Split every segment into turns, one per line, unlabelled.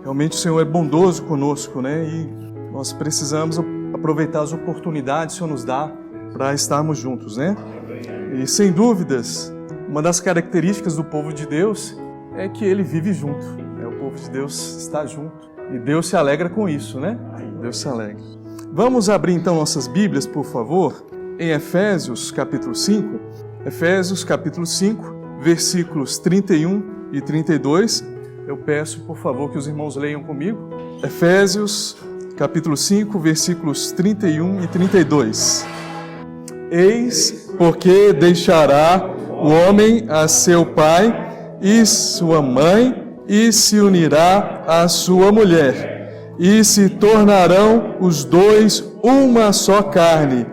Realmente o Senhor é bondoso conosco, né? E nós precisamos aproveitar as oportunidades que o Senhor nos dá para estarmos juntos, né? E sem dúvidas, uma das características do povo de Deus é que ele vive junto. O povo de Deus está junto. E Deus se alegra com isso, né? Deus se alegra. Vamos abrir então nossas Bíblias, por favor, em Efésios capítulo 5. Efésios capítulo 5, versículos 31 e 32. Eu peço, por favor, que os irmãos leiam comigo. Efésios capítulo 5, versículos 31 e 32. Eis porque deixará o homem a seu pai e sua mãe, e se unirá à sua mulher, e se tornarão os dois uma só carne.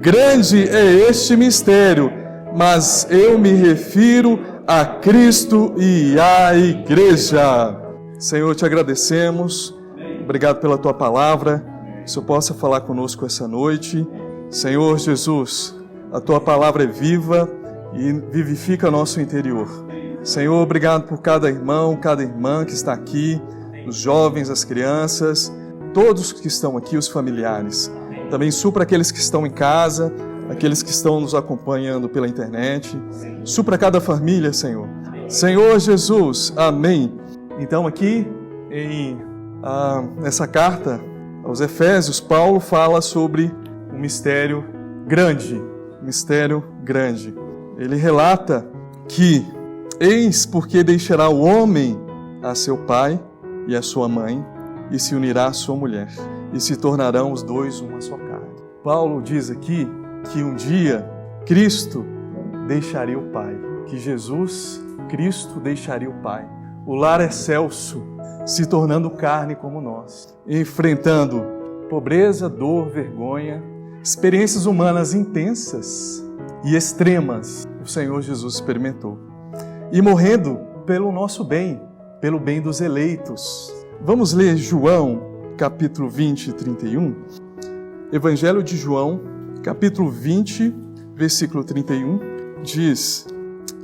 Grande é este mistério, mas eu me refiro a Cristo e à Igreja. Senhor, te agradecemos, obrigado pela tua palavra, que o Senhor possa falar conosco essa noite. Senhor Jesus, a tua palavra é viva e vivifica nosso interior. Senhor, obrigado por cada irmão, cada irmã que está aqui, os jovens, as crianças, todos que estão aqui, os familiares. Também supra aqueles que estão em casa, aqueles que estão nos acompanhando pela internet. Supra cada família, Senhor. Senhor Jesus, amém. Então aqui, nessa carta aos Efésios, Paulo fala sobre um mistério grande. Ele relata que eis porque deixará o homem a seu pai e a sua mãe, e se unirá à sua mulher, e se tornarão os dois uma só carne. Paulo diz aqui que um dia Cristo deixaria o Pai, que Jesus, Cristo, deixaria o Pai. O lar excelso, se tornando carne como nós, enfrentando pobreza, dor, vergonha, experiências humanas intensas e extremas, o Senhor Jesus experimentou. E morrendo pelo nosso bem, pelo bem dos eleitos. Vamos ler João, capítulo 20, 31. Evangelho de João, capítulo 20, versículo 31, diz,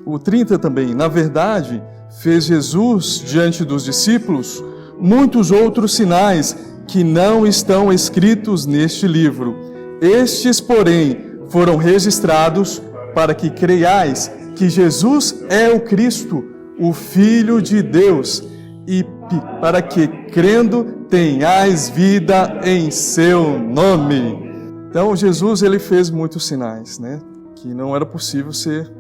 o 30 também, na verdade, fez Jesus diante dos discípulos muitos outros sinais que não estão escritos neste livro. Estes, porém, foram registrados para que creiais que Jesus é o Cristo, o Filho de Deus, e para que, crendo, tenhais vida em seu nome. Então, Jesus, ele fez muitos sinais, né? Que não era possível ser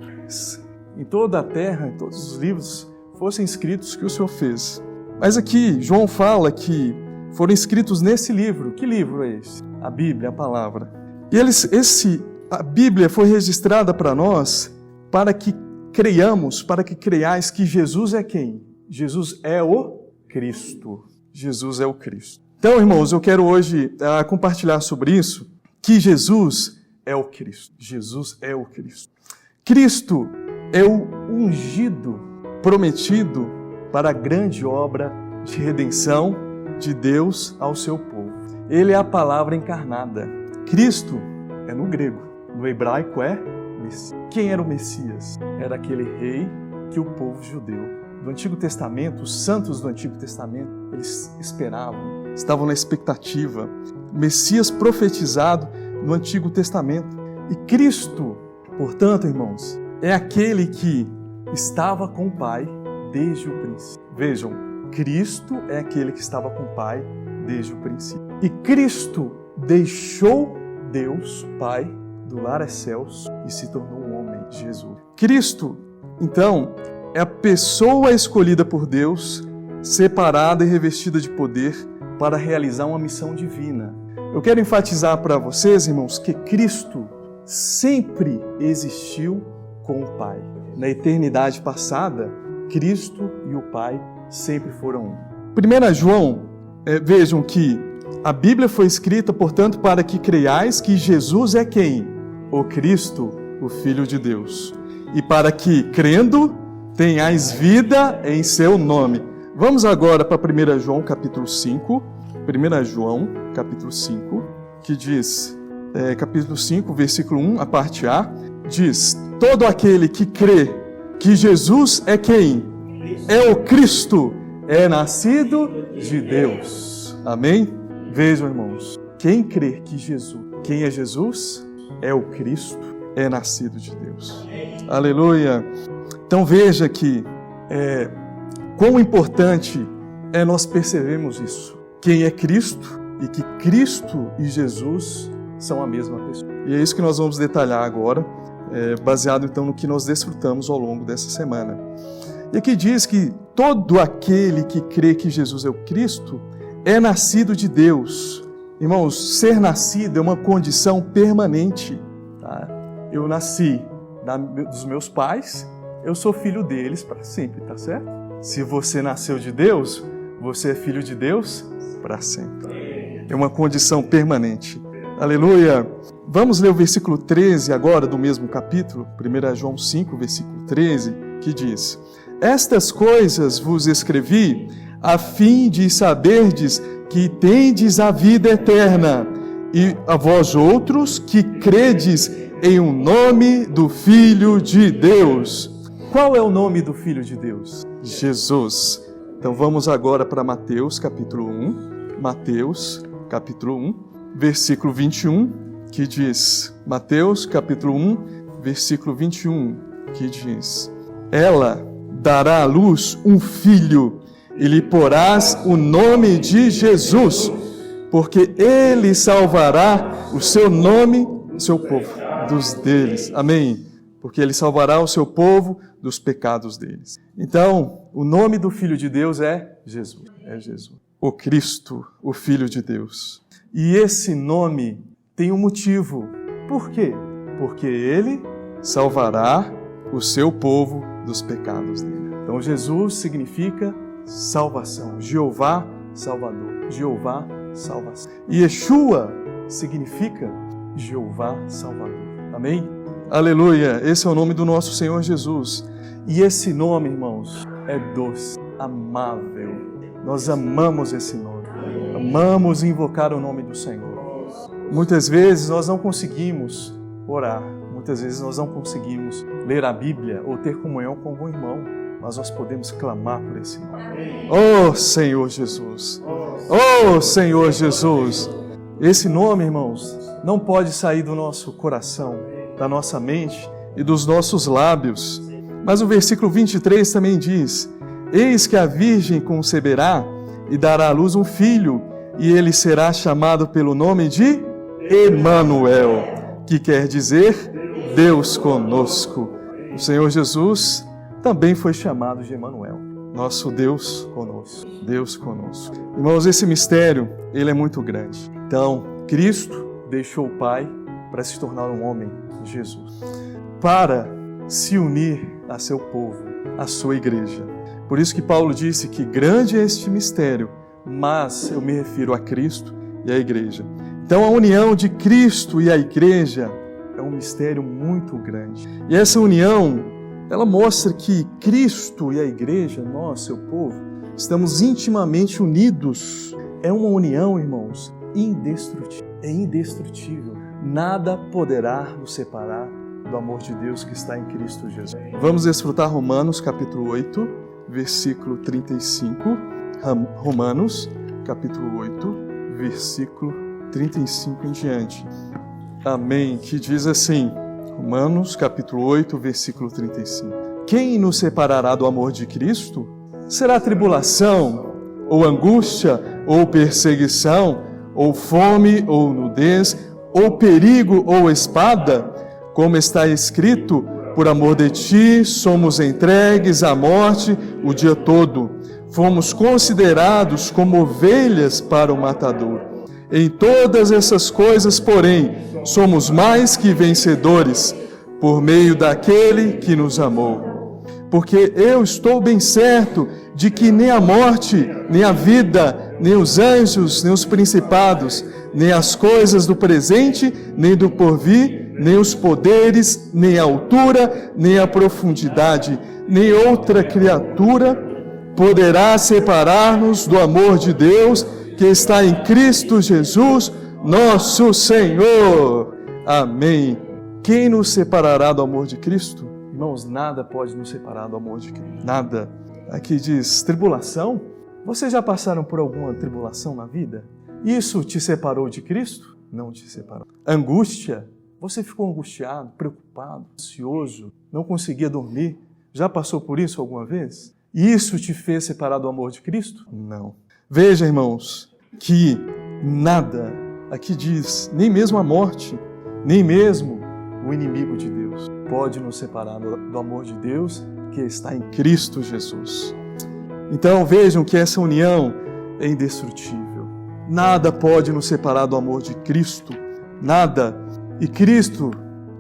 em toda a terra, em todos os livros, fossem escritos que o Senhor fez. Mas aqui, João fala que foram escritos nesse livro. Que livro é esse? A Bíblia, a palavra. E a Bíblia foi registrada para nós para que creiamos, para que creiais que Jesus é quem? Jesus é o Cristo. Jesus é o Cristo. Então, irmãos, eu quero hoje compartilhar sobre isso, que Jesus é o Cristo. Jesus é o Cristo. Cristo é o ungido, prometido para a grande obra de redenção de Deus ao seu povo. Ele é a palavra encarnada. Cristo é no grego, no hebraico é Messias. Quem era o Messias? Era aquele rei que o povo judeu do Antigo Testamento, os santos do Antigo Testamento, eles esperavam, estavam na expectativa. Messias profetizado no Antigo Testamento. E Cristo, portanto, irmãos, é aquele que estava com o Pai desde o princípio. Vejam, Cristo é aquele que estava com o Pai desde o princípio. E Cristo deixou Deus, Pai, do lar excelso e se tornou um homem, Jesus. Cristo, então, é a pessoa escolhida por Deus, separada e revestida de poder para realizar uma missão divina. Eu quero enfatizar para vocês, irmãos, que Cristo sempre existiu com o Pai. Na eternidade passada, Cristo e o Pai sempre foram um. 1 João, vejam que a Bíblia foi escrita, portanto, para que creiais que Jesus é quem? O Cristo, o Filho de Deus. E para que, crendo, tenhais vida em seu nome. Vamos agora para 1 João capítulo 5. 1 João capítulo 5, que diz, capítulo 5, versículo 1, a parte A, diz, todo aquele que crê que Jesus é quem? É o Cristo, é nascido de Deus. Amém? Vejam, irmãos, quem crê que quem é Jesus, é o Cristo, é nascido de Deus. Aleluia! Então veja que quão importante é nós percebermos isso. Quem é Cristo e que Cristo e Jesus são a mesma pessoa. E é isso que nós vamos detalhar agora, baseado então no que nós desfrutamos ao longo dessa semana. E aqui diz que todo aquele que crê que Jesus é o Cristo é nascido de Deus. Irmãos, ser nascido é uma condição permanente. Tá? Eu nasci dos meus pais, eu sou filho deles para sempre, tá certo? Se você nasceu de Deus, você é filho de Deus para sempre. É uma condição permanente. Aleluia! Vamos ler o versículo 13 agora do mesmo capítulo, 1 João 5, versículo 13, que diz: Estas coisas vos escrevi a fim de saberdes que tendes a vida eterna, e a vós outros que credes em o nome do Filho de Deus. Qual é o nome do Filho de Deus? Jesus. Então vamos agora para Mateus capítulo 1. Mateus capítulo 1, versículo 21, que diz, Mateus capítulo 1, versículo 21, que diz: Ela dará à luz um filho, e lhe porás o nome de Jesus, porque ele salvará o seu nome, o seu povo, dos deles. Amém? Porque ele salvará o seu povo dos pecados deles. Então, o nome do Filho de Deus é Jesus. É Jesus. O Cristo, o Filho de Deus. E esse nome tem um motivo. Por quê? Porque ele salvará o seu povo dos pecados dele. Então, Jesus significa salvação. Jeová, Salvador. Jeová, salvação. E Yeshua significa Jeová, Salvador. Amém? Aleluia! Esse é o nome do nosso Senhor Jesus. E esse nome, irmãos, é doce, amável. Nós amamos esse nome. Amamos invocar o nome do Senhor. Muitas vezes nós não conseguimos orar. Muitas vezes nós não conseguimos ler a Bíblia ou ter comunhão com algum irmão. Mas nós podemos clamar por esse nome. Oh, Senhor Jesus! Oh, Senhor Jesus! Esse nome, irmãos, não pode sair do nosso coração, da nossa mente e dos nossos lábios. Mas o versículo 23 também diz: Eis que a Virgem conceberá e dará à luz um filho, e ele será chamado pelo nome de Emanuel, que quer dizer Deus conosco. O Senhor Jesus também foi chamado de Emanuel, nosso Deus conosco, Deus conosco. Irmãos, esse mistério, ele é muito grande. Então, Cristo deixou o Pai para se tornar um homem, Jesus, para se unir a seu povo, a sua igreja. Por isso que Paulo disse que grande é este mistério, mas eu me refiro a Cristo e à igreja. Então, a união de Cristo e a igreja é um mistério muito grande. E essa união, ela mostra que Cristo e a igreja, nós, seu povo, estamos intimamente unidos. É uma união, irmãos, indestrutível. É indestrutível. Nada poderá nos separar do amor de Deus que está em Cristo Jesus. Vamos desfrutar Romanos capítulo 8, versículo 35. Romanos capítulo 8, versículo 35 em diante. Amém. Que diz assim, Romanos capítulo 8, versículo 35. Quem nos separará do amor de Cristo? Será tribulação, ou angústia, ou perseguição, ou fome, ou nudez, ou perigo, ou espada? Como está escrito, por amor de ti somos entregues à morte o dia todo. Fomos considerados como ovelhas para o matador. Em todas essas coisas, porém, somos mais que vencedores, por meio daquele que nos amou. Porque eu estou bem certo de que nem a morte, nem a vida, nem os anjos, nem os principados, nem as coisas do presente, nem do porvir, nem os poderes, nem a altura, nem a profundidade, nem outra criatura poderá separar-nos do amor de Deus que está em Cristo Jesus, nosso Senhor. Amém. Quem nos separará do amor de Cristo? Irmãos, nada pode nos separar do amor de Cristo. Nada. Aqui diz tribulação. Vocês já passaram por alguma tribulação na vida? Isso te separou de Cristo? Não te separou. Angústia? Você ficou angustiado, preocupado, ansioso, não conseguia dormir? Já passou por isso alguma vez? Isso te fez separar do amor de Cristo? Não. Veja, irmãos, que nada, aqui diz, nem mesmo a morte, nem mesmo o inimigo de Deus pode nos separar do amor de Deus que está em Cristo Jesus. Então vejam que essa união é indestrutível. Nada pode nos separar do amor de Cristo, nada. E Cristo,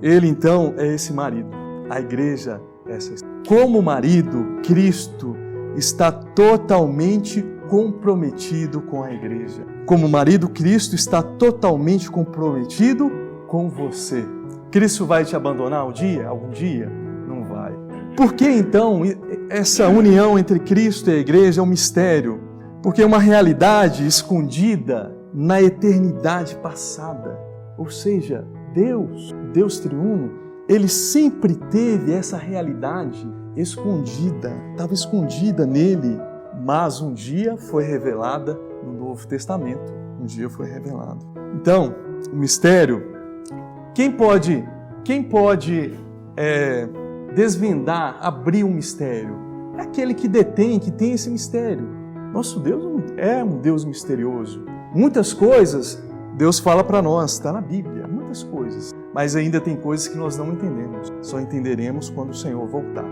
Ele então é esse marido. A igreja é essa. Como marido, Cristo está totalmente comprometido com a igreja. Como marido, Cristo está totalmente comprometido com você. Cristo vai te abandonar algum dia? Não vai. Por que então essa união entre Cristo e a igreja é um mistério? Porque é uma realidade escondida na eternidade passada. Ou seja, Deus triuno, Ele sempre teve essa realidade escondida, estava escondida nele, mas um dia foi revelada no Novo Testamento. Um dia foi revelado. Então, o mistério, quem pode desvendar, abrir um mistério? É aquele que detém, que tem esse mistério. Nosso Deus é um Deus misterioso. Muitas coisas Deus fala para nós, está na Bíblia, muitas coisas. Mas ainda tem coisas que nós não entendemos. Só entenderemos quando o Senhor voltar.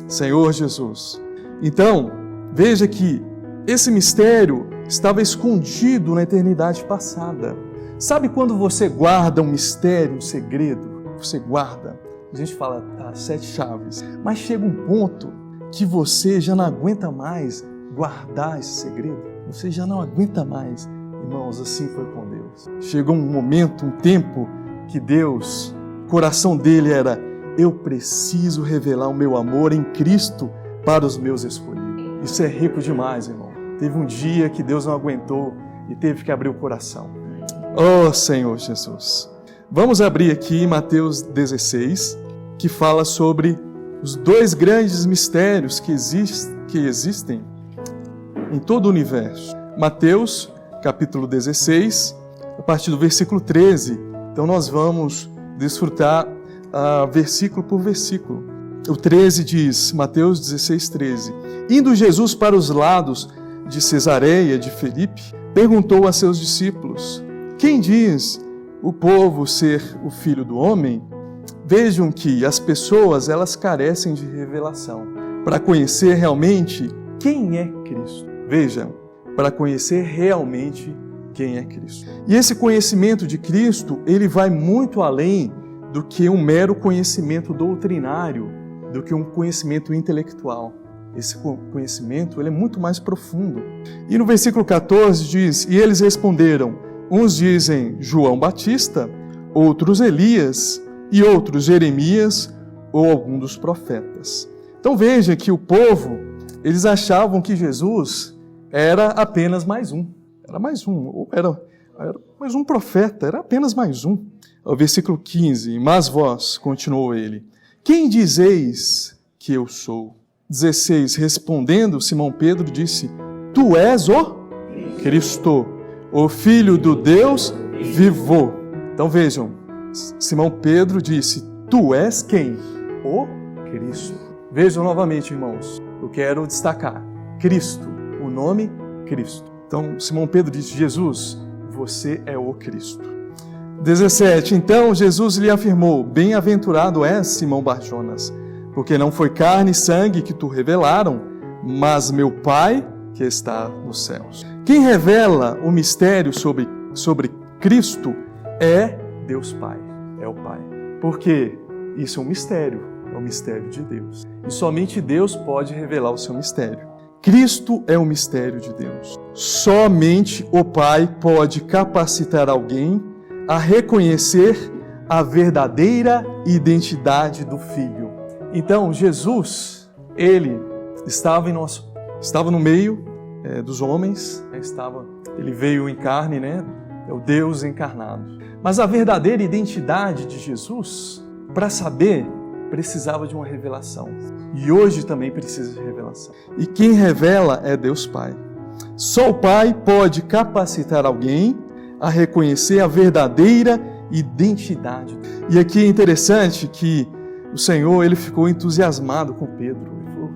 Senhor Jesus. Então, veja que esse mistério estava escondido na eternidade passada. Sabe quando você guarda um mistério, um segredo? Você guarda. A gente fala, 7 chaves. Mas chega um ponto que você já não aguenta mais guardar esse segredo. Você já não aguenta mais. Irmãos, assim foi com Deus. Chegou um momento, um tempo, que Deus, o coração dele era: eu preciso revelar o meu amor em Cristo para os meus escolhidos. Isso é rico demais, irmão. Teve um dia que Deus não aguentou e teve que abrir o coração. Oh, Senhor Jesus. Vamos abrir aqui Mateus 16, que fala sobre os 2 grandes mistérios que existem em todo o universo. Mateus, capítulo 16, a partir do versículo 13. Então nós vamos desfrutar versículo por versículo. O 13 diz, Mateus 16, 13. Indo Jesus para os lados de Cesareia de Filipe, perguntou a seus discípulos: quem diz o povo ser o Filho do Homem? Vejam que as pessoas, elas carecem de revelação para conhecer realmente quem é Cristo. Vejam, para conhecer realmente quem é Cristo. E esse conhecimento de Cristo, ele vai muito além do que um mero conhecimento doutrinário, do que um conhecimento intelectual. Esse conhecimento, ele é muito mais profundo. E no versículo 14 diz: e eles responderam, uns dizem João Batista, outros Elias, e outros Jeremias ou algum dos profetas. Então veja que o povo, eles achavam que Jesus era apenas mais um. Era mais um, ou era mais um profeta, era apenas mais um. O versículo 15, mas vós, continuou ele, quem dizeis que eu sou? 16, respondendo, Simão Pedro disse, tu és o Cristo, o Filho do Deus vivo. Então vejam, Simão Pedro disse, tu és quem? O Cristo. Vejam novamente, irmãos, eu quero destacar, Cristo, o nome Cristo. Então Simão Pedro disse, Jesus, você é o Cristo. 17, então Jesus lhe afirmou, bem-aventurado és, Simão Barjonas, porque não foi carne e sangue que tu revelaram, mas meu Pai que está nos céus. Quem revela o mistério sobre Cristo é Deus Pai, é o Pai. Porque isso é um mistério, é o mistério de Deus. E somente Deus pode revelar o seu mistério. Cristo é o mistério de Deus. Somente o Pai pode capacitar alguém a reconhecer a verdadeira identidade do Filho. Então, Jesus, ele estava no meio dos homens, ele veio em carne, né? É o Deus encarnado. Mas a verdadeira identidade de Jesus, para saber, precisava de uma revelação. E hoje também precisa de revelação. E quem revela é Deus Pai. Só o Pai pode capacitar alguém a reconhecer a verdadeira identidade. E aqui é interessante que o Senhor, ele ficou entusiasmado com Pedro. Ele falou,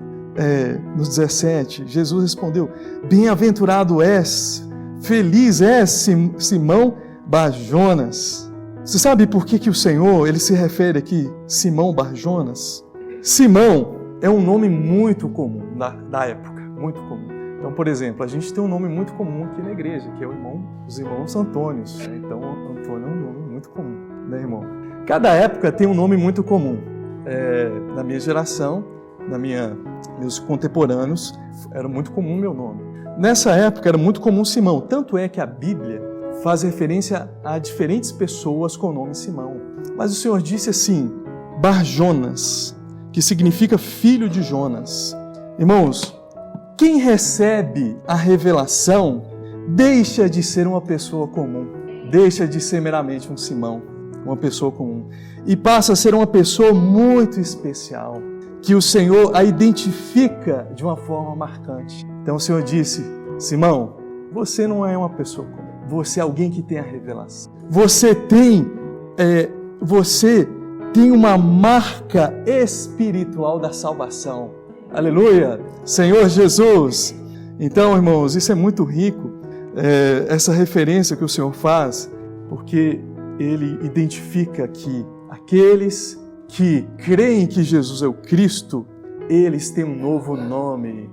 no 17, Jesus respondeu, bem-aventurado és, feliz és, Simão Bar-Jonas. Você sabe por que o Senhor, ele se refere aqui, Simão Bar-Jonas? Simão é um nome muito comum da época, muito comum. Então, por exemplo, a gente tem um nome muito comum aqui na igreja, que é os irmãos Antônios. Então, Antônio é um nome muito comum, né, irmão? Cada época tem um nome muito comum. Na minha geração, meus contemporâneos, era muito comum o meu nome. Nessa época era muito comum Simão, tanto é que a Bíblia faz referência a diferentes pessoas com o nome Simão. Mas o Senhor disse assim, Bar-Jonas, que significa filho de Jonas. Irmãos, quem recebe a revelação deixa de ser uma pessoa comum, deixa de ser meramente um Simão, uma pessoa comum, e passa a ser uma pessoa muito especial, que o Senhor a identifica de uma forma marcante. Então o Senhor disse, Simão, você não é uma pessoa comum, você é alguém que tem a revelação. Você tem uma marca espiritual da salvação. Aleluia! Senhor Jesus! Então, irmãos, isso é muito rico, essa referência que o Senhor faz, porque Ele identifica que aqueles que creem que Jesus é o Cristo, eles têm um novo nome,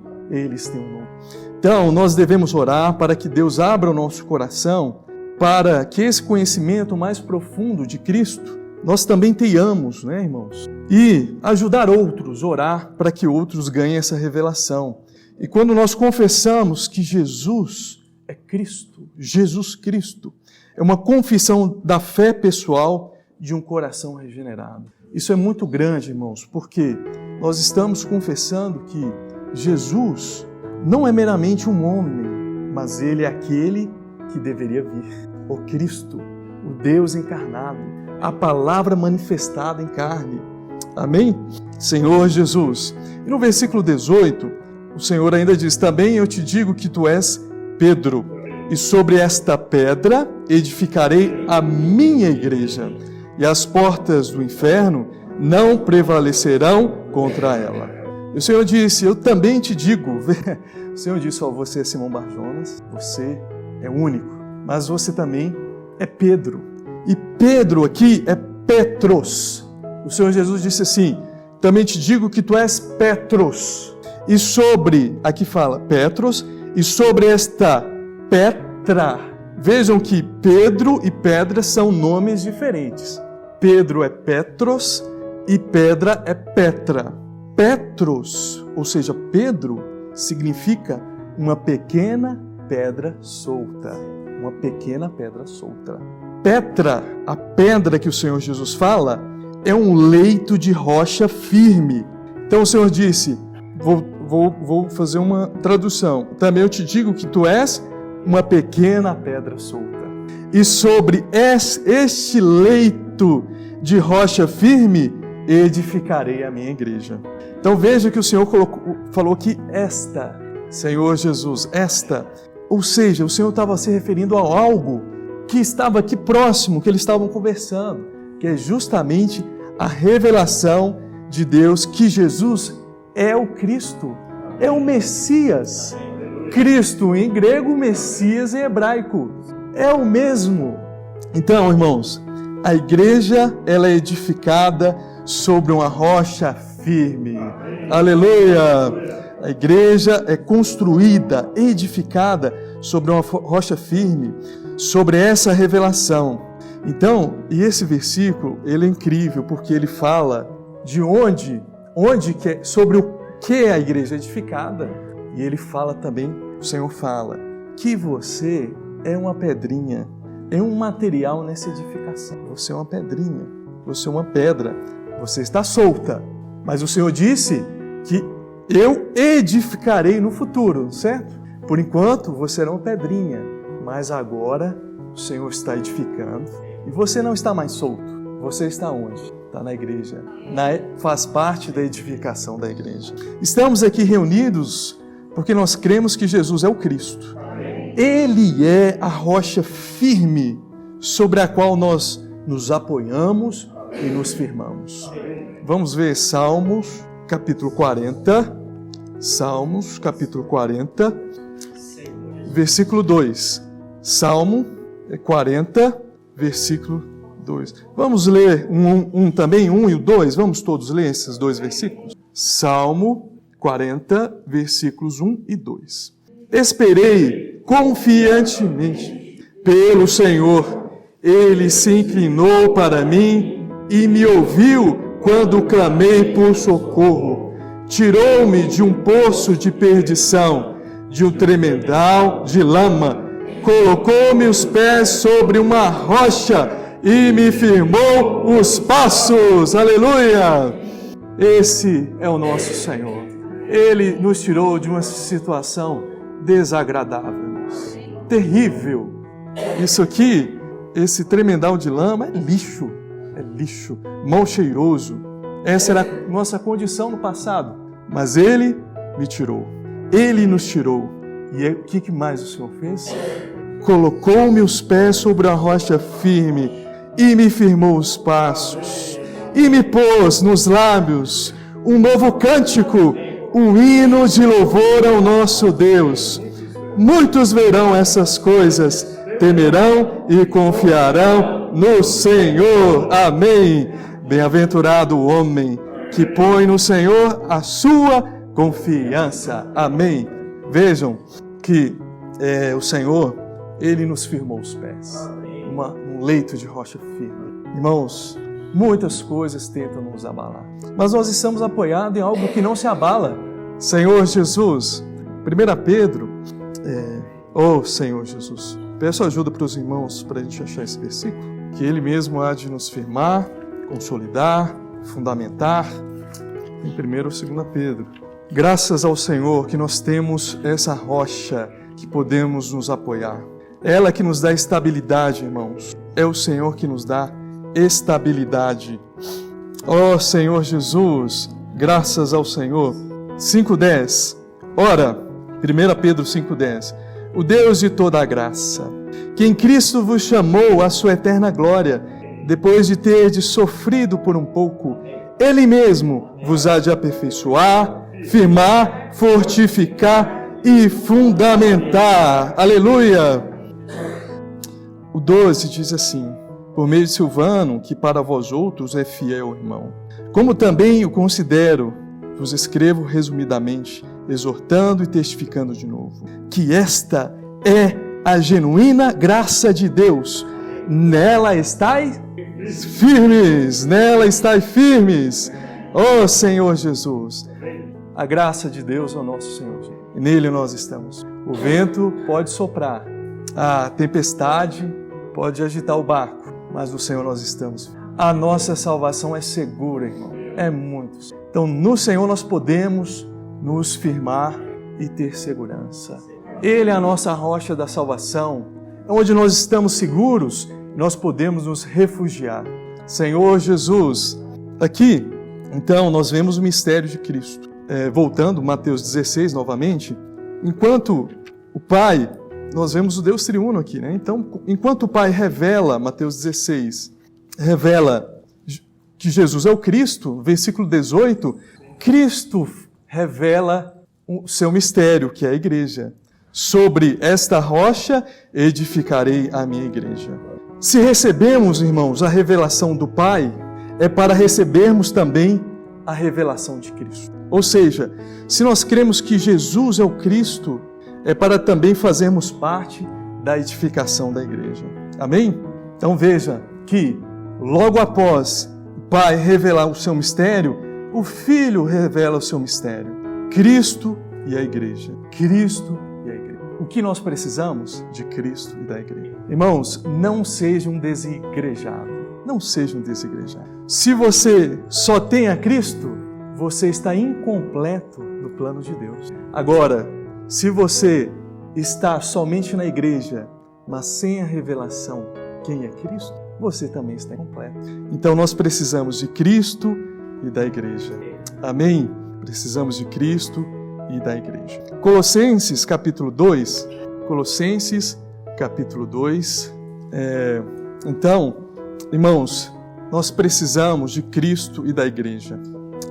Então, nós devemos orar para que Deus abra o nosso coração, para que esse conhecimento mais profundo de Cristo, nós também tenhamos, né, irmãos? E ajudar outros, orar para que outros ganhem essa revelação. E quando nós confessamos que Jesus é Cristo, Jesus Cristo, é uma confissão da fé pessoal de um coração regenerado. Isso é muito grande, irmãos, porque nós estamos confessando que Jesus não é meramente um homem, mas Ele é aquele que deveria vir, o Cristo, o Deus encarnado, a palavra manifestada em carne. Amém? Senhor Jesus. E no versículo 18, o Senhor ainda diz, também eu te digo que tu és Pedro, e sobre esta pedra edificarei a minha igreja, e as portas do inferno não prevalecerão contra ela. E o Senhor disse, eu também te digo, o Senhor disse, você é Simão Bar-Jonas, você é único, mas você também é Pedro. E Pedro aqui é Petros. O Senhor Jesus disse assim, também te digo que tu és Petros. E sobre, aqui fala Petros, e sobre esta Petra, vejam que Pedro e pedra são nomes diferentes. Pedro é Petros e pedra é Petra. Petros, ou seja, Pedro, significa uma pequena pedra solta. Uma pequena pedra solta. Petra, a pedra que o Senhor Jesus fala, é um leito de rocha firme. Então o Senhor disse, vou fazer uma tradução. Também eu te digo que tu és uma pequena pedra solta. E sobre este leito de rocha firme, edificarei a minha igreja. Então veja que o Senhor falou que esta, Senhor Jesus, esta, ou seja, o Senhor estava se referindo a algo que estava aqui próximo, que eles estavam conversando, que é justamente a revelação de Deus, que Jesus é o Cristo, é o Messias. Cristo em grego, Messias em hebraico, é o mesmo. Então, irmãos, a igreja, ela é edificada sobre uma rocha firme. Aleluia! A igreja é construída, edificada sobre uma rocha firme, sobre essa revelação. Então, e esse versículo, ele é incrível, porque ele fala de sobre o que é a igreja edificada. E ele fala também, o Senhor fala, que você é uma pedrinha, é um material nessa edificação. Você é uma pedrinha, você é uma pedra, você está solta. Mas o Senhor disse que eu edificarei no futuro, certo? Por enquanto, você era uma pedrinha, mas agora o Senhor está edificando e você não está mais solto. Você está onde? Está na igreja. Faz parte da edificação da igreja. Estamos aqui reunidos Porque nós cremos que Jesus é o Cristo. Ele é a rocha firme sobre a qual nós nos apoiamos e nos firmamos. Vamos ver Salmos, capítulo 40. Salmos, capítulo 40, versículo 2. Salmo 40, versículo 2. Vamos ler também, 1 e o 2. Vamos todos ler esses dois versículos? Salmo 40, versículos 1 e 2. Esperei confiantemente pelo Senhor. Ele se inclinou para mim e me ouviu quando clamei por socorro. Tirou-me de um poço de perdição, de um tremedal de lama. Colocou-me os pés sobre uma rocha e me firmou os passos. Aleluia! Esse é o nosso Senhor. Ele nos tirou de uma situação desagradável, terrível. Isso aqui, esse tremedal de lama, é lixo, mal cheiroso. Essa era a nossa condição no passado, mas Ele me tirou, Ele nos tirou. E o que mais o Senhor fez? Colocou-me os pés sobre a rocha firme e me firmou os passos, e me pôs nos lábios um novo cântico, um hino de louvor ao nosso Deus. Muitos verão essas coisas, temerão e confiarão no Senhor. Amém. Bem-aventurado o homem que põe no Senhor a sua confiança. Amém. Vejam que o Senhor, Ele nos firmou os pés. Um leito de rocha firme. Irmãos, muitas coisas tentam nos abalar, mas nós estamos apoiados em algo que não se abala. Senhor Jesus, 1 Pedro, Senhor Jesus, peço ajuda para os irmãos para a gente achar esse versículo, que Ele mesmo há de nos firmar, consolidar, fundamentar, em 1 ou 2 Pedro. Graças ao Senhor que nós temos essa rocha que podemos nos apoiar. Ela que nos dá estabilidade, irmãos. É o Senhor que nos dá estabilidade. Ó Senhor Jesus, graças ao Senhor. 5:10. Ora, 1 Pedro 5:10. O Deus de toda a graça, que em Cristo vos chamou à sua eterna glória, depois de terdes sofrido por um pouco, Ele mesmo vos há de aperfeiçoar, firmar, fortificar e fundamentar. Aleluia! O 12 diz assim: por meio de Silvano, que para vós outros é fiel irmão, como também o considero, vos escrevo resumidamente, exortando e testificando de novo, que esta é a genuína graça de Deus. Nela estais firmes, nela estais firmes. Ó Senhor Jesus, a graça de Deus é o nosso Senhor, e nele nós estamos. O vento pode soprar, a tempestade pode agitar o barco, mas no Senhor nós estamos. A nossa salvação é segura, irmão, é muito. Então no Senhor nós podemos nos firmar e ter segurança. Ele é a nossa rocha da salvação, onde nós estamos seguros, nós podemos nos refugiar. Senhor Jesus, aqui, então, nós vemos o mistério de Cristo. Voltando, Mateus 16, novamente, enquanto o Pai, nós vemos o Deus triuno aqui, né? Então, enquanto o Pai revela, Mateus 16, revela que Jesus é o Cristo, versículo 18, Cristo revela o seu mistério, que é a igreja. Sobre esta rocha edificarei a minha igreja. Se recebemos, irmãos, a revelação do Pai, é para recebermos também a revelação de Cristo. Ou seja, se nós cremos que Jesus é o Cristo, é para também fazermos parte da edificação da igreja. Amém? Então veja que logo após o Pai revelar o seu mistério, o Filho revela o seu mistério. Cristo e a igreja. Cristo e a igreja. O que nós precisamos? De Cristo e da igreja. Irmãos, não seja um desigrejado. Não seja um desigrejado. Se você só tem a Cristo, você está incompleto no plano de Deus. Agora, se você está somente na igreja, mas sem a revelação quem é Cristo, você também está incompleto. Então nós precisamos de Cristo e da igreja. Amém? Precisamos de Cristo e da igreja. Colossenses capítulo 2. Colossenses capítulo 2. Então, irmãos, nós precisamos de Cristo e da igreja.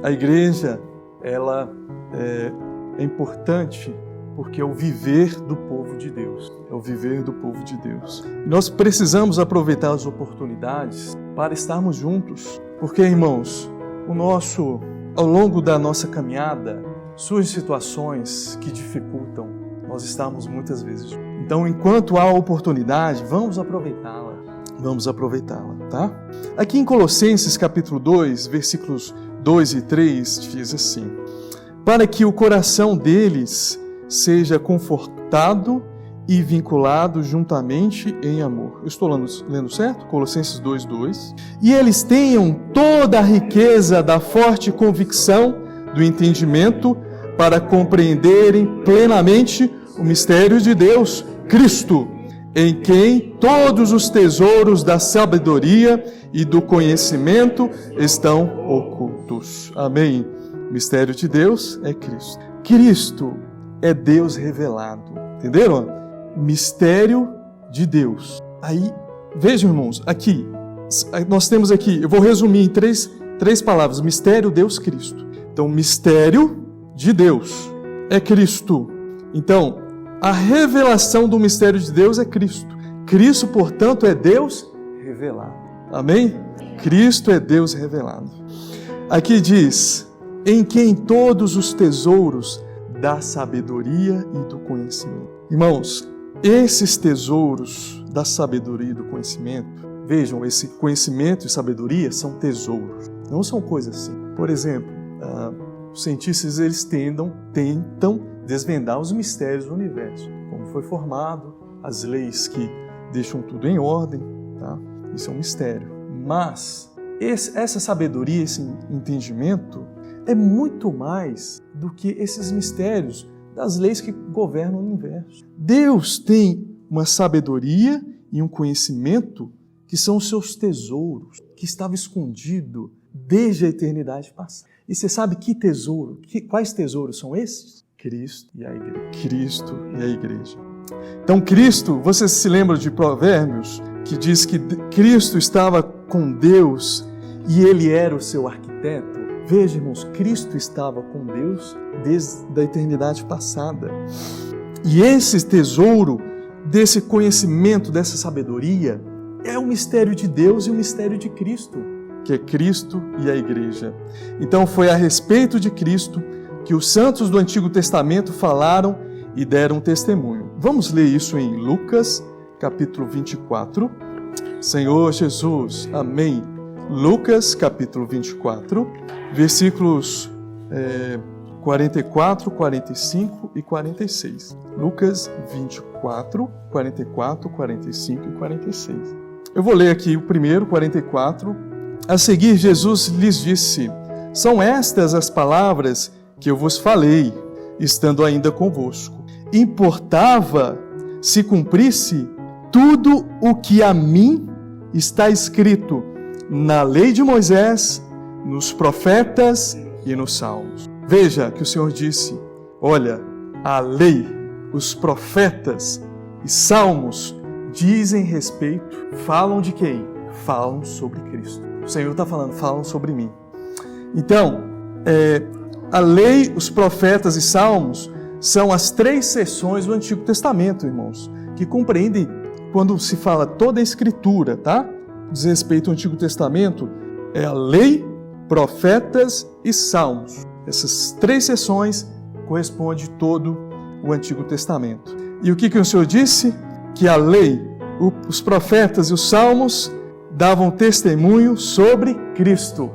A igreja, ela é importante porque é o viver do povo de Deus. É o viver do povo de Deus. Nós precisamos aproveitar as oportunidades para estarmos juntos. Porque, irmãos, ao longo da nossa caminhada, surgem situações que dificultam nós estarmos muitas vezes juntos. Então, enquanto há oportunidade, vamos aproveitá-la. Vamos aproveitá-la, tá? Aqui em Colossenses capítulo 2, versículos 2 e 3, diz assim: para que o coração deles seja confortado e vinculado juntamente em amor. Eu estou lendo certo? Colossenses 2, 2. E eles tenham toda a riqueza da forte convicção do entendimento para compreenderem plenamente o mistério de Deus, Cristo, em quem todos os tesouros da sabedoria e do conhecimento estão ocultos. Amém. O mistério de Deus é Cristo. Cristo é Deus revelado. Entenderam? Mistério de Deus. Aí, vejam, irmãos, aqui, nós temos aqui, eu vou resumir em três palavras: mistério, Deus, Cristo. Então, mistério de Deus é Cristo. Então, a revelação do mistério de Deus é Cristo. Cristo, portanto, é Deus revelado. Amém? Cristo é Deus revelado. Aqui diz: em quem todos os tesouros da sabedoria e do conhecimento. Irmãos, esses tesouros da sabedoria e do conhecimento, vejam, esse conhecimento e sabedoria são tesouros, não são coisas assim. Por exemplo, os cientistas eles tentam desvendar os mistérios do universo, como foi formado, as leis que deixam tudo em ordem, tá? Isso é um mistério. Mas essa sabedoria, esse entendimento é muito mais do que esses mistérios das leis que governam o universo. Deus tem uma sabedoria e um conhecimento que são os seus tesouros, que estava escondido desde a eternidade passada. E você sabe que tesouro? Quais tesouros são esses? Cristo e a igreja. Cristo e a igreja. Então, Cristo, você se lembra de Provérbios, que diz que Cristo estava com Deus e Ele era o seu arquiteto? Veja, irmãos, Cristo estava com Deus desde a eternidade passada. E esse tesouro, desse conhecimento, dessa sabedoria, é o mistério de Deus e o mistério de Cristo, que é Cristo e a igreja. Então foi a respeito de Cristo que os santos do Antigo Testamento falaram e deram testemunho. Vamos ler isso em Lucas, capítulo 24. Senhor Jesus, amém. Lucas, capítulo 24, versículos 44, 45 e 46. Lucas 24, 44, 45 e 46. Eu vou ler aqui o primeiro, 44. A seguir, Jesus lhes disse: são estas as palavras que eu vos falei, estando ainda convosco. Importava se cumprisse tudo o que a mim está escrito na lei de Moisés, nos profetas e nos salmos. Veja que o Senhor disse: olha, a lei, os profetas e salmos dizem respeito, falam de quem? Falam sobre Cristo. O Senhor está falando, falam sobre mim. Então, a lei, os profetas e salmos são as 3 seções do Antigo Testamento, irmãos, que compreendem, quando se fala toda a Escritura, tá? Diz respeito ao Antigo Testamento, é a lei, profetas e salmos. Essas 3 seções correspondem a todo o Antigo Testamento. E o que o Senhor disse? Que a lei, os profetas e os salmos davam testemunho sobre Cristo.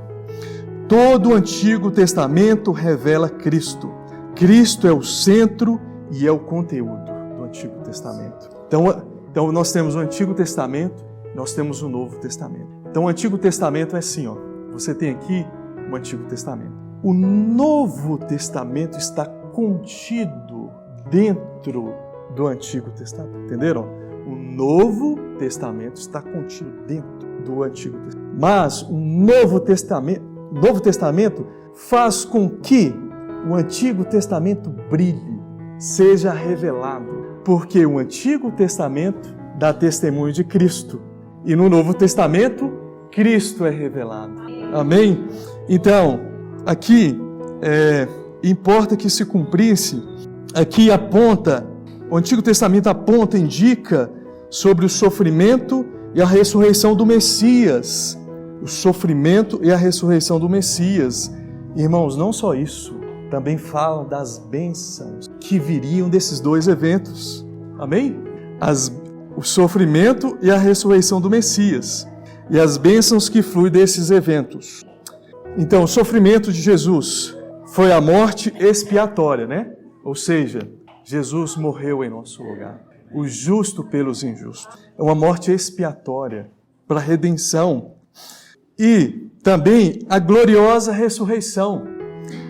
Todo o Antigo Testamento revela Cristo. Cristo é o centro e é o conteúdo do Antigo Testamento. Então nós temos o Antigo Testamento, nós temos o Novo Testamento. Então o Antigo Testamento é assim, ó. Você tem aqui o Antigo Testamento. O Novo Testamento está contido dentro do Antigo Testamento. Entenderam? O Novo Testamento está contido dentro do Antigo Testamento. Mas o Novo Testamento faz com que o Antigo Testamento brilhe, seja revelado, porque o Antigo Testamento dá testemunho de Cristo e no Novo Testamento Cristo é revelado. Amém? Então, aqui importa que se cumprisse, aqui aponta, o Antigo Testamento aponta, indica sobre o sofrimento e a ressurreição do Messias. O sofrimento e a ressurreição do Messias. Irmãos, não só isso, também fala das bênçãos que viriam desses dois eventos. Amém? O sofrimento e a ressurreição do Messias. E as bênçãos que fluem desses eventos. Então, o sofrimento de Jesus foi a morte expiatória, né? Ou seja, Jesus morreu em nosso lugar. O justo pelos injustos. É uma morte expiatória para a redenção. E também a gloriosa ressurreição.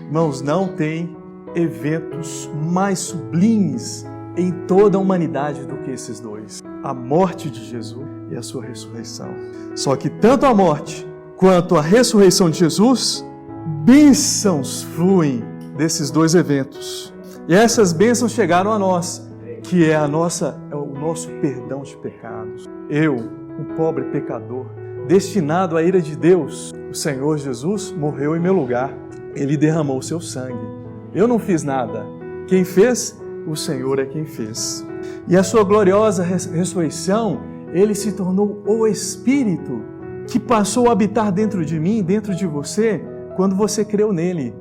Irmãos, não tem eventos mais sublimes em toda a humanidade do que esses dois. A morte de Jesus e a sua ressurreição. Só que tanto a morte quanto a ressurreição de Jesus, bênçãos fluem desses dois eventos. E essas bênçãos chegaram a nós, que é o nosso perdão de pecados. Eu, um pobre pecador, destinado à ira de Deus, o Senhor Jesus morreu em meu lugar. Ele derramou o seu sangue. Eu não fiz nada. Quem fez? O Senhor é quem fez. E a sua gloriosa ressurreição, Ele se tornou o Espírito que passou a habitar dentro de mim, dentro de você, quando você creu nele.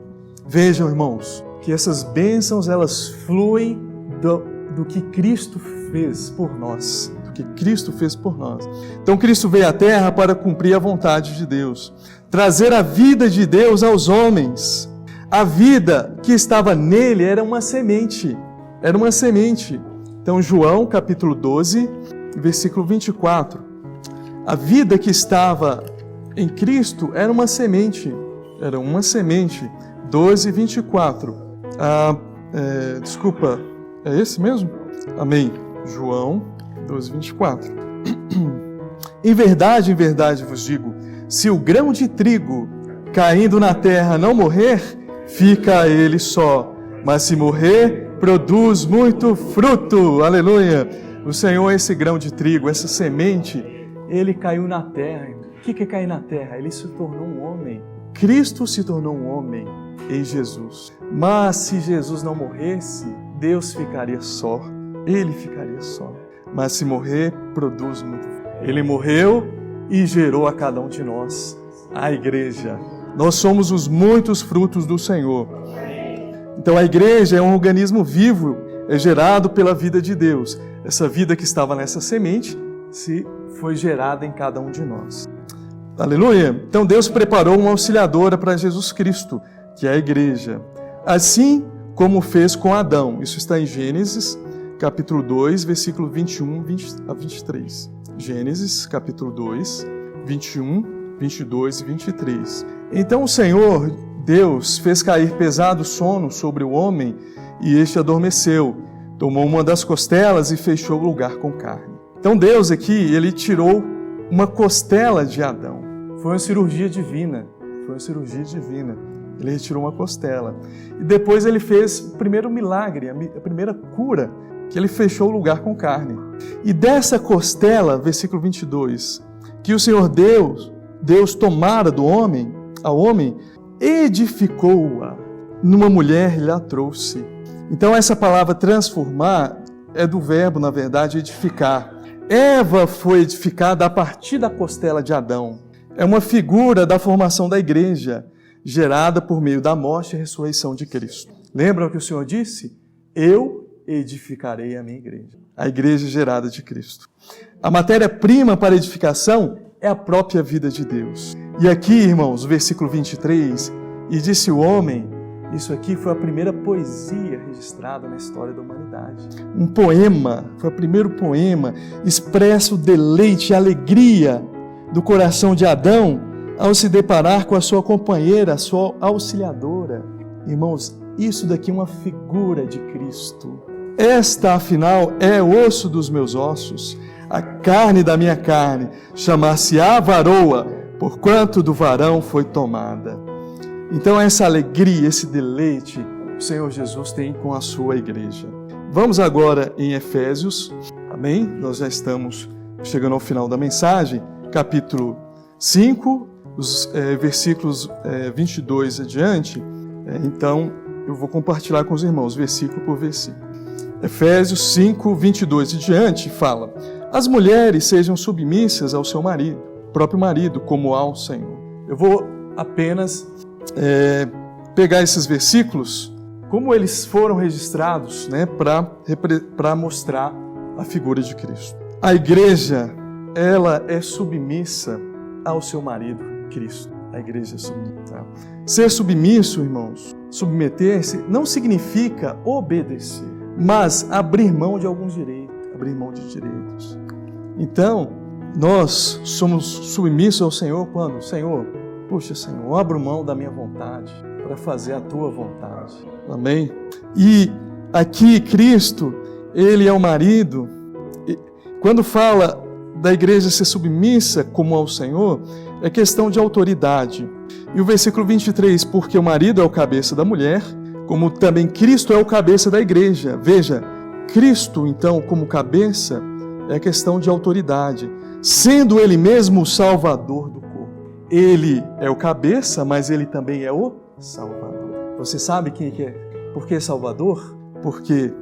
Vejam, irmãos, que essas bênçãos, elas fluem do que Cristo fez por nós. Do que Cristo fez por nós. Então, Cristo veio à Terra para cumprir a vontade de Deus. Trazer a vida de Deus aos homens. A vida que estava nele era uma semente. Era uma semente. Então, João, capítulo 12, versículo 24. A vida que estava em Cristo era uma semente. Era uma semente. 12, 24. Desculpa, é esse mesmo? Amém. João 12, 24. Em verdade vos digo, se o grão de trigo caindo na terra não morrer, fica ele só. Mas se morrer, produz muito fruto. Aleluia! O Senhor é esse grão de trigo, essa semente, ele caiu na terra. O que é cair na terra? Ele se tornou um homem. Cristo se tornou um homem em Jesus. Mas se Jesus não morresse, Deus ficaria só. Ele ficaria só. Mas se morrer, produz muito fruto. Ele morreu e gerou a cada um de nós a igreja. Nós somos os muitos frutos do Senhor. Então a igreja é um organismo vivo, é gerado pela vida de Deus. Essa vida que estava nessa semente foi gerada em cada um de nós. Aleluia! Então Deus preparou uma auxiliadora para Jesus Cristo, que é a igreja. Assim como fez com Adão. Isso está em Gênesis, capítulo 2, versículo 21 a 23. Gênesis, capítulo 2, 21, 22 e 23. Então o Senhor, Deus, fez cair pesado sono sobre o homem e este adormeceu. Tomou uma das costelas e fechou o lugar com carne. Então Deus aqui, Ele tirou uma costela de Adão. Foi uma cirurgia divina. Ele retirou uma costela. E depois Ele fez o primeiro milagre, a primeira cura, que Ele fechou o lugar com carne. E dessa costela, versículo 22, que o Senhor Deus tomara ao homem, edificou-a. Numa mulher Ele a trouxe. Então essa palavra transformar é do verbo, na verdade, edificar. Eva foi edificada a partir da costela de Adão. É uma figura da formação da igreja, gerada por meio da morte e ressurreição de Cristo. Lembram o que o Senhor disse? Eu edificarei a minha igreja. A igreja gerada de Cristo. A matéria-prima para edificação é a própria vida de Deus. E aqui, irmãos, o versículo 23, e disse o homem, isso aqui foi a primeira poesia registrada na história da humanidade. Um poema, foi o primeiro poema, expressa o deleite e a alegria do coração de Adão ao se deparar com a sua companheira, a sua auxiliadora. Irmãos, isso daqui é uma figura de Cristo. Esta, afinal, é osso dos meus ossos, a carne da minha carne, chamar-se-á varoa, porquanto do varão foi tomada. Então essa alegria, esse deleite o Senhor Jesus tem com a sua igreja. Vamos agora em Efésios, amém? Nós já estamos chegando ao final da mensagem, capítulo 5, os versículos 22 adiante. Então, eu vou compartilhar com os irmãos, versículo por versículo. Efésios 5, 22 e diante, fala: as mulheres sejam submissas ao seu marido, próprio marido, como ao Senhor. Eu vou apenas pegar esses versículos, como eles foram registrados, né, para mostrar a figura de Cristo. A igreja, ela é submissa ao seu marido, Cristo. A igreja é submissa. Ser submisso, irmãos, submeter-se, não significa obedecer, mas abrir mão de alguns direitos, abrir mão de direitos. Então, nós somos submissos ao Senhor quando? Senhor, puxa, Senhor, eu abro mão da minha vontade para fazer a tua vontade. Amém? E aqui, Cristo, Ele é o marido. E quando fala da igreja ser submissa como ao Senhor, é questão de autoridade. E o versículo 23, porque o marido é o cabeça da mulher, como também Cristo é o cabeça da igreja. Veja, Cristo, então, como cabeça, é questão de autoridade, sendo Ele mesmo o Salvador do corpo. Ele é o cabeça, mas Ele também é o Salvador. Você sabe quem que é? Por que Salvador? Porque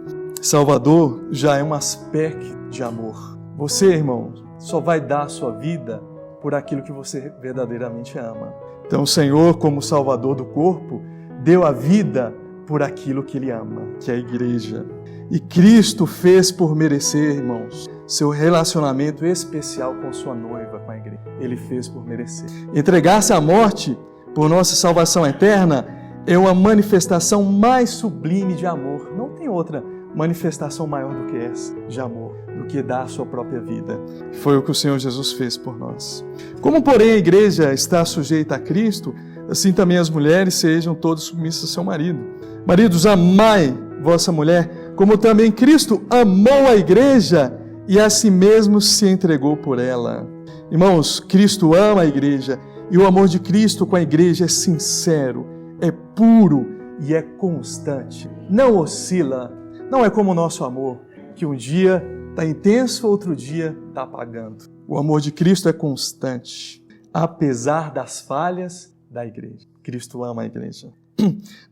Salvador já é um aspecto de amor. Você, irmão, só vai dar a sua vida por aquilo que você verdadeiramente ama. Então, o Senhor, como Salvador do corpo, deu a vida por aquilo que Ele ama, que é a igreja. E Cristo fez por merecer, irmãos, seu relacionamento especial com sua noiva, com a igreja. Ele fez por merecer. Entregar-se à morte por nossa salvação eterna é uma manifestação mais sublime de amor. Não tem outra manifestação maior do que essa, de amor, do que dar a sua própria vida. Foi o que o Senhor Jesus fez por nós. Como, porém, a igreja está sujeita a Cristo, assim também as mulheres sejam todas submissas ao seu marido. Maridos, amai vossa mulher, como também Cristo amou a igreja e a si mesmo se entregou por ela. Irmãos, Cristo ama a igreja e o amor de Cristo com a igreja é sincero, é puro e é constante. Não oscila, não é como o nosso amor, que um dia está intenso, outro dia está apagando. O amor de Cristo é constante, apesar das falhas da igreja. Cristo ama a igreja.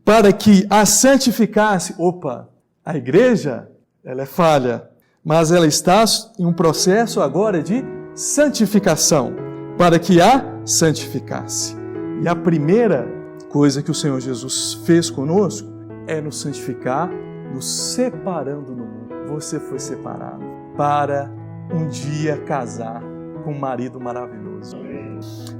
Para que a santificasse, a igreja, ela é falha, mas ela está em um processo agora de santificação, para que a santificasse. E a primeira coisa que o Senhor Jesus fez conosco é nos santificar, nos separando do mundo. Você foi separado para um dia casar com um marido maravilhoso.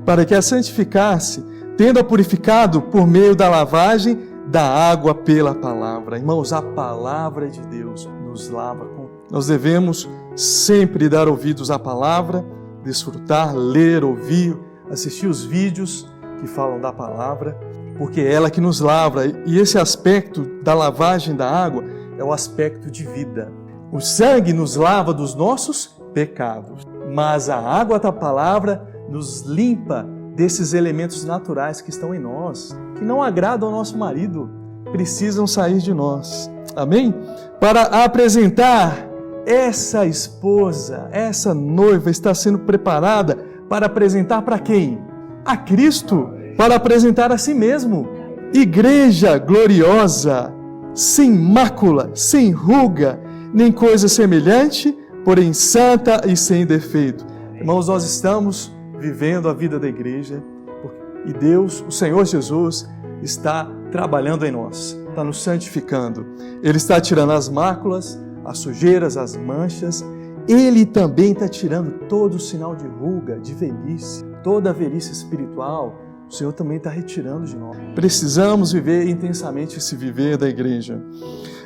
Para que a santificasse, tendo-a purificado por meio da lavagem da água pela palavra. Irmãos, a palavra de Deus nos lava. Nós devemos sempre dar ouvidos à palavra, desfrutar, ler, ouvir, assistir os vídeos que falam da palavra, porque é ela que nos lava. E esse aspecto da lavagem da água é o aspecto de vida. O sangue nos lava dos nossos pecados, mas a água da palavra nos limpa desses elementos naturais que estão em nós, que não agradam ao nosso marido, precisam sair de nós. Amém? Para apresentar essa esposa, essa noiva está sendo preparada para apresentar para quem? A Cristo, para apresentar a si mesmo. Igreja gloriosa, sem mácula, sem ruga, nem coisa semelhante, porém santa e sem defeito. Irmãos, nós estamos vivendo a vida da igreja e Deus, o Senhor Jesus, está trabalhando em nós, está nos santificando. Ele está tirando as máculas, as sujeiras, as manchas. Ele também está tirando todo o sinal de ruga, de velhice, toda a velhice espiritual. O Senhor também está retirando de nós. Precisamos viver intensamente esse viver da igreja.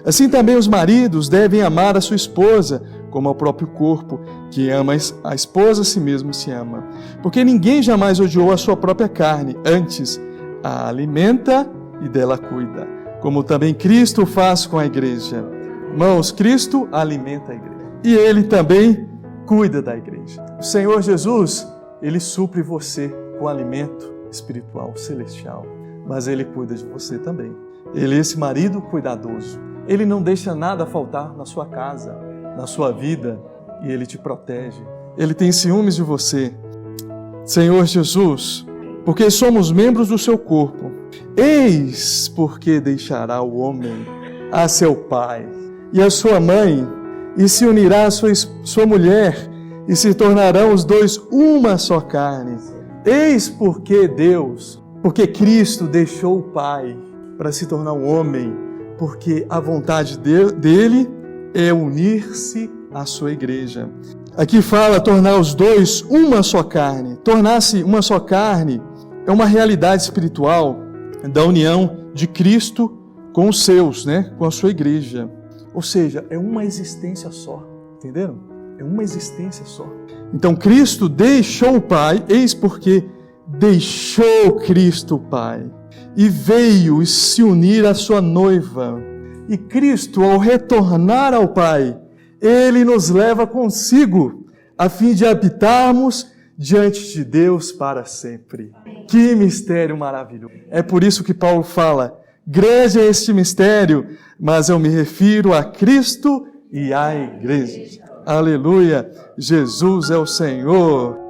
Assim também os maridos devem amar a sua esposa como ao próprio corpo. Que ama a esposa, a si mesmo se ama. Porque ninguém jamais odiou a sua própria carne, antes a alimenta e dela cuida, como também Cristo faz com a igreja. Irmãos, Cristo alimenta a igreja e Ele também cuida da igreja. O Senhor Jesus, Ele supre você com alimento espiritual, celestial, mas Ele cuida de você também. Ele é esse marido cuidadoso. Ele não deixa nada faltar na sua casa, na sua vida, e Ele te protege. Ele tem ciúmes de você. Senhor Jesus, porque somos membros do seu corpo, eis porque deixará o homem a seu pai e a sua mãe, e se unirá a sua mulher, e se tornarão os dois uma só carne. Eis porque porque Cristo deixou o Pai para se tornar um homem, porque a vontade dele é unir-se à sua igreja. Aqui fala tornar os dois uma só carne. Tornar-se uma só carne é uma realidade espiritual da união de Cristo com os seus, com a sua igreja. Ou seja, é uma existência só. Entenderam? É uma existência só. Então Cristo deixou o Pai, eis porque deixou Cristo o Pai e veio se unir à sua noiva. E Cristo, ao retornar ao Pai, Ele nos leva consigo, a fim de habitarmos diante de Deus para sempre. Que mistério maravilhoso! É por isso que Paulo fala, grande é este mistério, mas eu me refiro a Cristo e à igreja. Aleluia! Jesus é o Senhor!